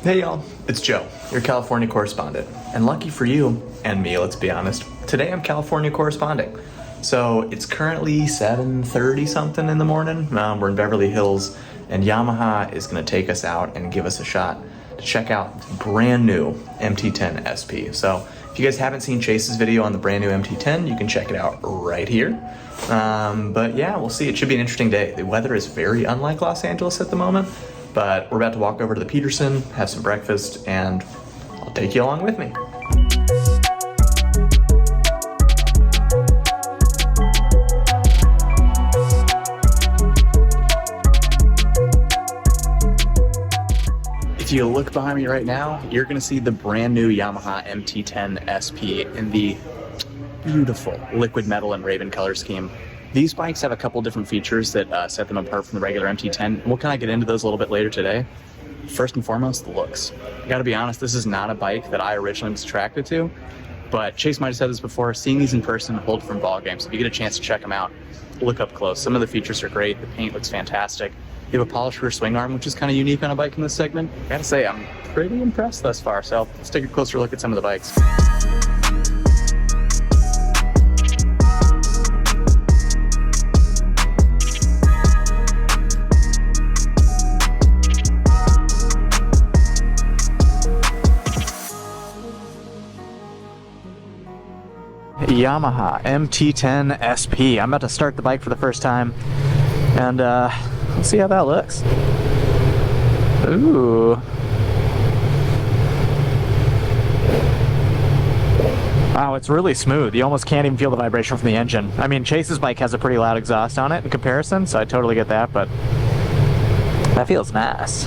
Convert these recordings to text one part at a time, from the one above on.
Hey y'all, it's Joe, your California correspondent. And lucky for you, and me, let's be honest, today I'm California corresponding. So it's currently 7:30 something in the morning. We're in Beverly Hills, and Yamaha is gonna take us out and give us a shot to check out the brand new MT10 SP. So if you guys haven't seen Chase's video on the brand new MT10, you can check it out right here. But yeah, we'll see. It should be an interesting day. The weather is very unlike Los Angeles at the moment. But we're about to walk over to the Peterson, have some breakfast, and I'll take you along with me. If you look behind me right now, you're gonna see the brand new Yamaha MT10 SP in the beautiful liquid metal and raven color scheme. These bikes have a couple different features that set them apart from the regular MT10. We'll kind of get into those a little bit later today. First and foremost, the looks. I gotta be honest, this is not a bike that I originally was attracted to, but Chase might have said this before, seeing these in person hold different ball games. If you get a chance to check them out, look up close. Some of the features are great, the paint looks fantastic. You have a polished rear swing arm, which is kind of unique on a bike in this segment. I gotta say, I'm pretty impressed thus far, so let's take a closer look at some of the bikes. Yamaha MT10 SP. I'm about to start the bike for the first time, and let's see how that looks. Ooh. Wow, it's really smooth. You almost can't even feel the vibration from the engine. I mean, Chase's bike has a pretty loud exhaust on it in comparison, so I totally get that, but that feels nice.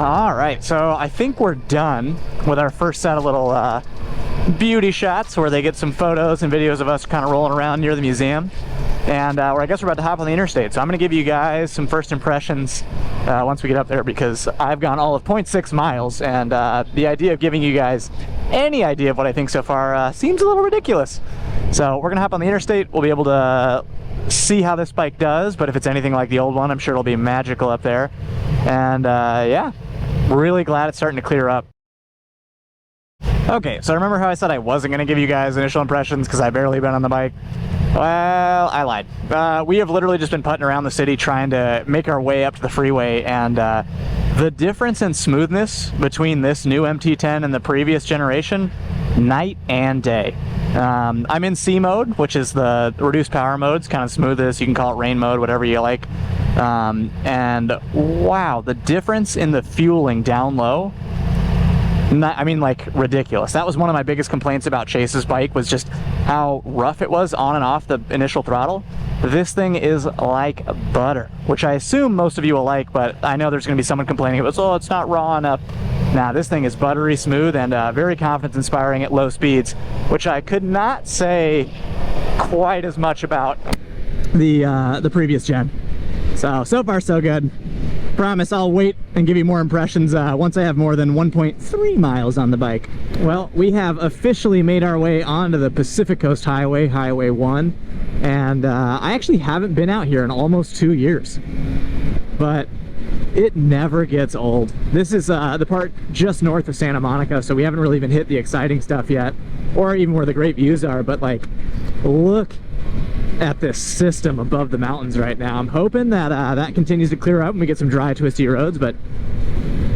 All right, so I think we're done with our first set of little beauty shots where they get some photos and videos of us kind of rolling around near the museum. And I guess we're about to hop on the interstate. So I'm gonna give you guys some first impressions once we get up there, because I've gone all of 0.6 miles, and the idea of giving you guys any idea of what I think so far seems a little ridiculous. So we're gonna hop on the interstate. We'll be able to see how this bike does, but if it's anything like the old one, I'm sure it'll be magical up there. And yeah. Really glad it's starting to clear up. Okay, so remember how I said I wasn't going to give you guys initial impressions because I've barely been on the bike? Well, I lied. We have literally just been putting around the city trying to make our way up to the freeway, and the difference in smoothness between this new MT10 and the previous generation, night and day. I'm in C mode, which is the reduced power mode. It's kind of smoothest. You can call it rain mode, whatever you like. And wow, the difference in the fueling down low, I mean, like, ridiculous. That was one of my biggest complaints about Chase's bike, was just how rough it was on and off the initial throttle. This thing is like butter, which I assume most of you will like, but I know there's going to be someone complaining about, oh, it's not raw enough. Nah, this thing is buttery smooth and very confidence inspiring at low speeds, which I could not say quite as much about the previous gen. So far so good. Promise I'll wait and give you more impressions once I have more than 1.3 miles on the bike. Well, we have officially made our way onto the Pacific Coast Highway, Highway 1, and I actually haven't been out here in almost 2 years, but it never gets old. This is the part just north of Santa Monica, so we haven't really even hit the exciting stuff yet, or even where the great views are, but like, look at this system above the mountains right now. I'm hoping that that continues to clear up and we get some dry, twisty roads, but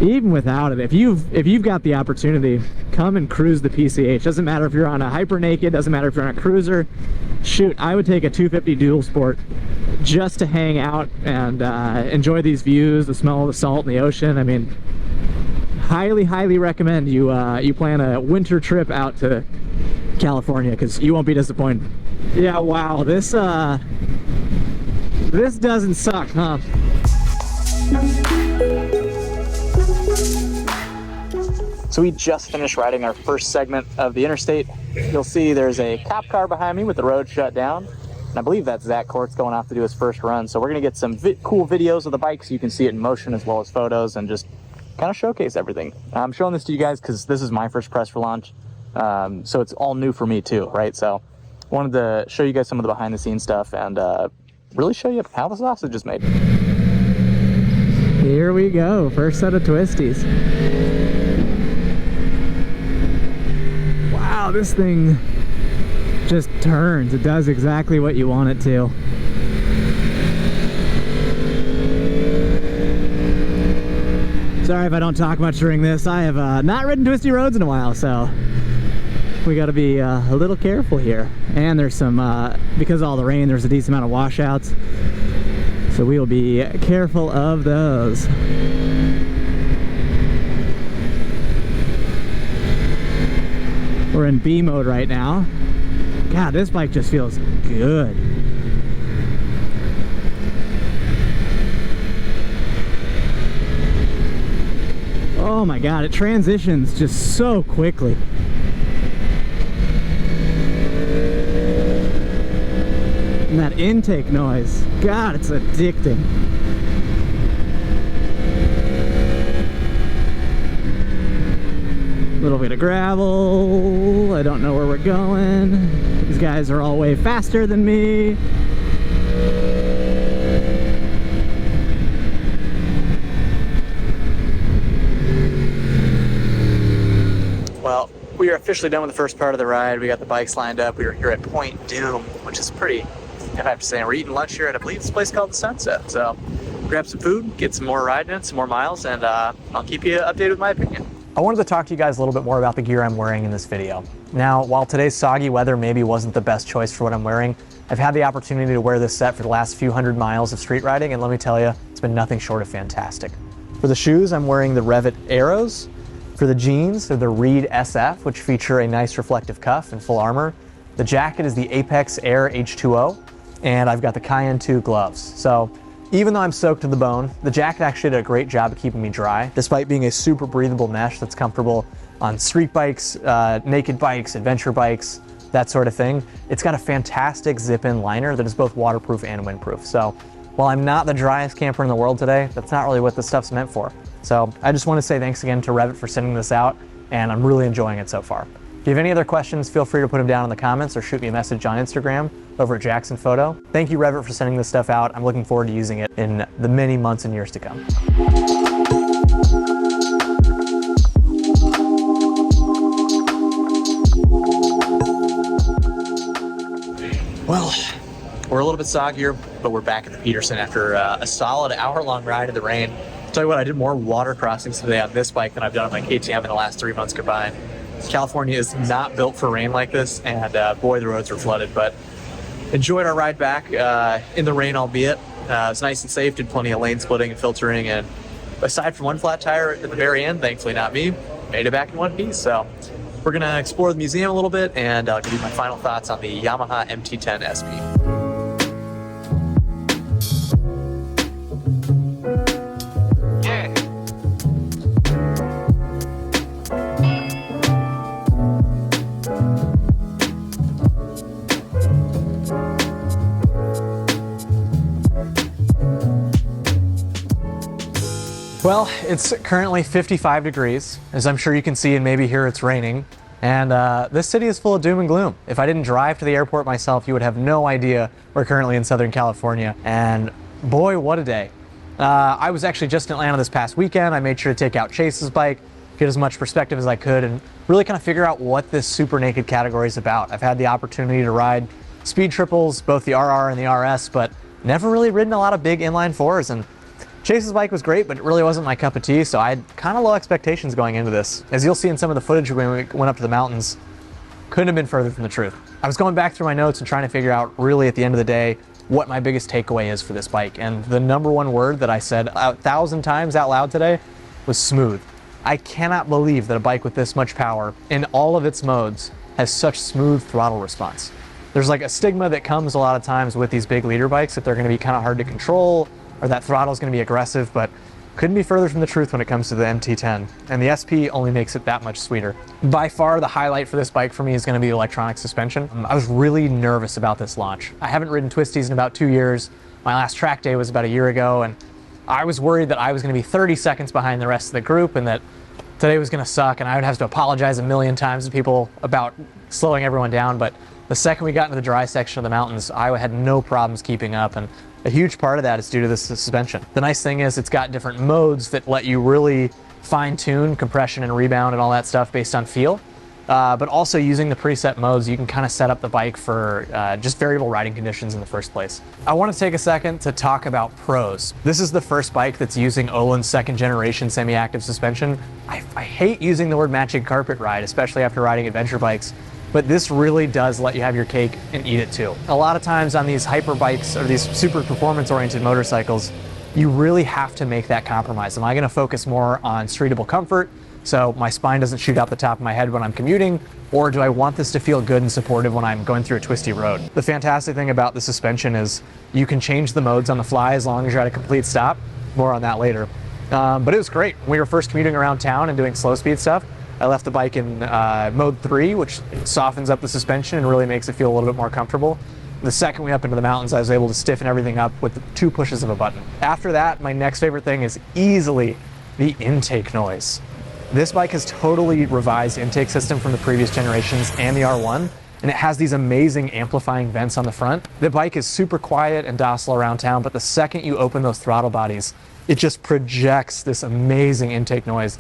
even without it, if you've got the opportunity, come and cruise the PCH. Doesn't matter if you're on a hyper naked, doesn't matter if you're on a cruiser. Shoot, I would take a 250 dual sport just to hang out and enjoy these views, the smell of the salt in the ocean. I mean, highly recommend you plan a winter trip out to California, because you won't be disappointed. Yeah, wow, this doesn't suck, huh? So we just finished riding our first segment of the interstate. You'll see there's a cop car behind me with the road shut down. And I believe that's Zach Kortz going off to do his first run. So we're gonna get some cool videos of the bike so you can see it in motion, as well as photos, and just kind of showcase everything. I'm showing this to you guys because this is my first press for launch. So it's all new for me too, right? So I wanted to show you guys some of the behind the scenes stuff and really show you how the sausage is made. Here we go, first set of twisties. Wow, this thing just turns. It does exactly what you want it to. Sorry if I don't talk much during this. I have not ridden twisty roads in a while, so we got to be a little careful here. And there's some, because of all the rain, there's a decent amount of washouts. So we will be careful of those. We're in B mode right now. God, this bike just feels good. Oh my God, it transitions just so quickly. And that intake noise, God, it's addicting. Little bit of gravel. I don't know where we're going. These guys are all way faster than me. Well, we are officially done with the first part of the ride. We got the bikes lined up. We are here at Point Doom, which is pretty, I have to say, we're eating lunch here at, I believe, this place called the Sunset. So grab some food, get some more riding in, some more miles, and I'll keep you updated with my opinion. I wanted to talk to you guys a little bit more about the gear I'm wearing in this video. Now, while today's soggy weather maybe wasn't the best choice for what I'm wearing, I've had the opportunity to wear this set for the last few hundred miles of street riding, and let me tell you, it's been nothing short of fantastic. For the shoes, I'm wearing the REV'IT Arrows. For the jeans, they're the REV'IT SF, which feature a nice reflective cuff and full armor. The jacket is the Apex Air H2O, and I've got the Cayenne 2 gloves. So even though I'm soaked to the bone, the jacket actually did a great job of keeping me dry, despite being a super breathable mesh that's comfortable on street bikes, naked bikes, adventure bikes, that sort of thing. It's got a fantastic zip-in liner that is both waterproof and windproof. So while I'm not the driest camper in the world today, that's not really what this stuff's meant for. So I just want to say thanks again to REV'IT for sending this out, and I'm really enjoying it so far. If you have any other questions, feel free to put them down in the comments or shoot me a message on Instagram over at Jackson Photo. Thank you, REV'IT, for sending this stuff out. I'm looking forward to using it in the many months and years to come. Well, we're a little bit soggier, but we're back at the Peterson after a solid hour-long ride in the rain. I'll tell you what, I did more water crossings today on this bike than I've done on my KTM in the last 3 months combined. California is not built for rain like this, and boy, the roads were flooded, but enjoyed our ride back in the rain, albeit. It was nice and safe, did plenty of lane splitting and filtering, and aside from one flat tire at the very end, thankfully not me, made it back in one piece. So we're gonna explore the museum a little bit, and I'll give you my final thoughts on the Yamaha MT10sp. Well, it's currently 55 degrees, as I'm sure you can see, and maybe here it's raining. And this city is full of doom and gloom. If I didn't drive to the airport myself, you would have no idea we're currently in Southern California. And boy, what a day. I was actually just in Atlanta this past weekend. I made sure to take out Chase's bike, get as much perspective as I could, and really kind of figure out what this super naked category is about. I've had the opportunity to ride speed triples, both the RR and the RS, but never really ridden a lot of big inline fours. And Chase's bike was great, but it really wasn't my cup of tea, so I had kind of low expectations going into this. As you'll see in some of the footage when we went up to the mountains, couldn't have been further from the truth. I was going back through my notes and trying to figure out, really at the end of the day, what my biggest takeaway is for this bike. And the number one word that I said 1,000 times out loud today was smooth. I cannot believe that a bike with this much power in all of its modes has such smooth throttle response. There's like a stigma that comes a lot of times with these big leader bikes that they're going to be kind of hard to control, or that throttle is going to be aggressive, but couldn't be further from the truth when it comes to the MT10. And the SP only makes it that much sweeter. By far, the highlight for this bike for me is going to be the electronic suspension. I was really nervous about this launch. I haven't ridden twisties in about 2 years. My last track day was about a year ago, and I was worried that I was going to be 30 seconds behind the rest of the group and that today was going to suck and I would have to apologize a million times to people about slowing everyone down. But the second we got into the dry section of the mountains, I had no problems keeping up, and a huge part of that is due to the suspension. The nice thing is it's got different modes that let you really fine-tune compression and rebound and all that stuff based on feel. But also using the preset modes, you can kind of set up the bike for just variable riding conditions in the first place. I want to take a second to talk about pros. This is the first bike that's using Öhlins second generation semi-active suspension. I hate using the word matching carpet ride, especially after riding adventure bikes, but this really does let you have your cake and eat it too. A lot of times on these hyper bikes or these super performance oriented motorcycles, you really have to make that compromise. Am I going to focus more on streetable comfort, so my spine doesn't shoot out the top of my head when I'm commuting, or do I want this to feel good and supportive when I'm going through a twisty road? The fantastic thing about the suspension is you can change the modes on the fly as long as you're at a complete stop. More on that later. But it was great. When we were first commuting around town and doing slow speed stuff, I left the bike in mode 3, which softens up the suspension and really makes it feel a little bit more comfortable. The second we up into the mountains, I was able to stiffen everything up with 2 pushes of a button. After that, my next favorite thing is easily the intake noise. This bike has totally revised intake system from the previous generations and the R1, and it has these amazing amplifying vents on the front. The bike is super quiet and docile around town, but the second you open those throttle bodies, it just projects this amazing intake noise.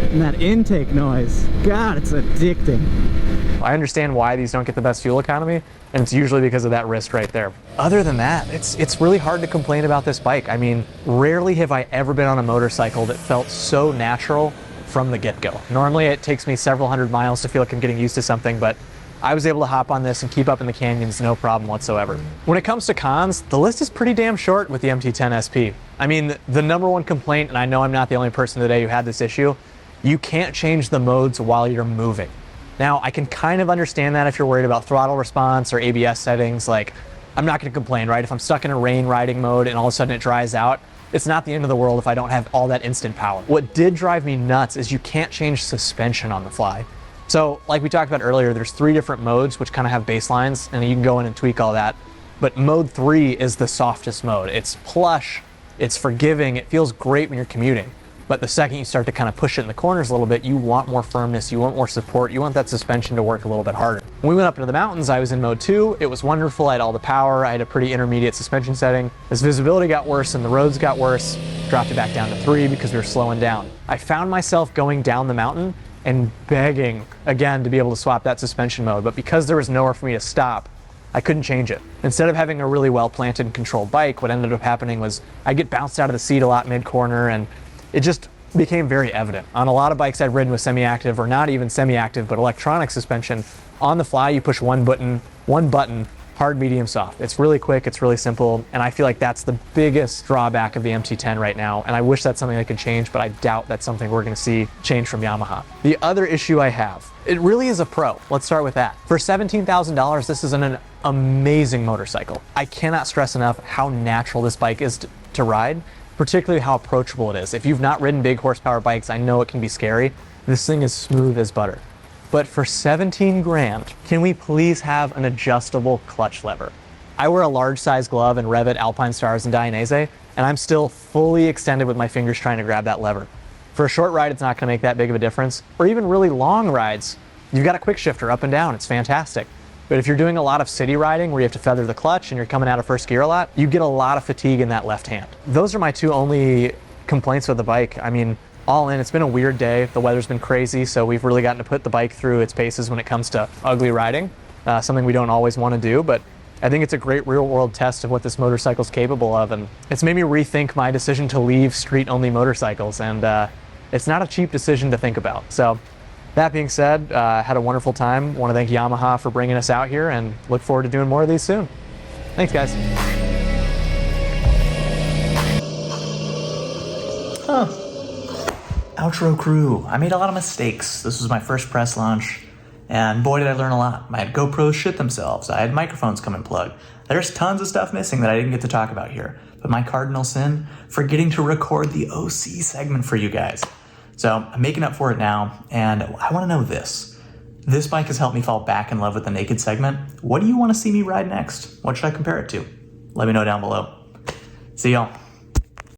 And that intake noise, God, it's addicting. I understand why these don't get the best fuel economy, and it's usually because of that wrist right there. Other than that, it's really hard to complain about this bike. I mean, rarely have I ever been on a motorcycle that felt so natural from the get-go. Normally it takes me several hundred miles to feel like I'm getting used to something, but I was able to hop on this and keep up in the canyons no problem whatsoever. When it comes to cons, the list is pretty damn short with the MT10sp. I mean, the number one complaint, and I know I'm not the only person today who had this issue, you can't change the modes while you're moving. Now, I can kind of understand that if you're worried about throttle response or ABS settings. Like, I'm not going to complain, right? If I'm stuck in a rain riding mode and all of a sudden it dries out, it's not the end of the world if I don't have all that instant power. What did drive me nuts is you can't change suspension on the fly. So, like we talked about earlier, there's 3 different modes which kind of have baselines, and you can go in and tweak all that. But mode 3 is the softest mode. It's plush, it's forgiving, it feels great when you're commuting. But the second you start to kind of push it in the corners a little bit, you want more firmness, you want more support, you want that suspension to work a little bit harder. When we went up into the mountains, I was in mode 2. It was wonderful. I had all the power. I had a pretty intermediate suspension setting. As visibility got worse and the roads got worse, dropped it back down to 3 because we were slowing down. I found myself going down the mountain and begging again to be able to swap that suspension mode, but because there was nowhere for me to stop, I couldn't change it. Instead of having a really well planted and controlled bike, what ended up happening was I get bounced out of the seat a lot mid-corner, and it just became very evident. On a lot of bikes I've ridden with semi-active, or not even semi-active, but electronic suspension, on the fly you push one button, hard, medium, soft. It's really quick, it's really simple, and I feel like that's the biggest drawback of the MT10 right now, and I wish that's something that could change, but I doubt that's something we're gonna see change from Yamaha. The other issue I have, it really is a pro. Let's start with that. For $17,000, this is an amazing motorcycle. I cannot stress enough how natural this bike is to ride, particularly how approachable it is. If you've not ridden big horsepower bikes, I know it can be scary. This thing is smooth as butter. But for 17 grand, can we please have an adjustable clutch lever? I wear a large size glove in REV'IT, Alpine Stars, and Dainese, and I'm still fully extended with my fingers trying to grab that lever. For a short ride, it's not gonna make that big of a difference. Or even really long rides, you've got a quick shifter up and down, it's fantastic. But if you're doing a lot of city riding where you have to feather the clutch and you're coming out of first gear a lot, you get a lot of fatigue in that left hand. Those are my 2 only complaints with the bike. I mean, all in, it's been a weird day. The weather's been crazy, so we've really gotten to put the bike through its paces when it comes to ugly riding, something we don't always want to do, but I think it's a great real-world test of what this motorcycle's capable of, and it's made me rethink my decision to leave street-only motorcycles, and it's not a cheap decision to think about. So, that being said, had a wonderful time. Want to thank Yamaha for bringing us out here, and look forward to doing more of these soon. Thanks, guys. Outro crew. I made a lot of mistakes. This was my first press launch, and boy did I learn a lot. I had GoPros shit themselves. I had microphones come unplugged. There's tons of stuff missing that I didn't get to talk about here. But my cardinal sin, forgetting to record the OC segment for you guys. So I'm making up for it now, and I want to know this. This bike has helped me fall back in love with the naked segment. What do you want to see me ride next? What should I compare it to? let me know down below. See y'all.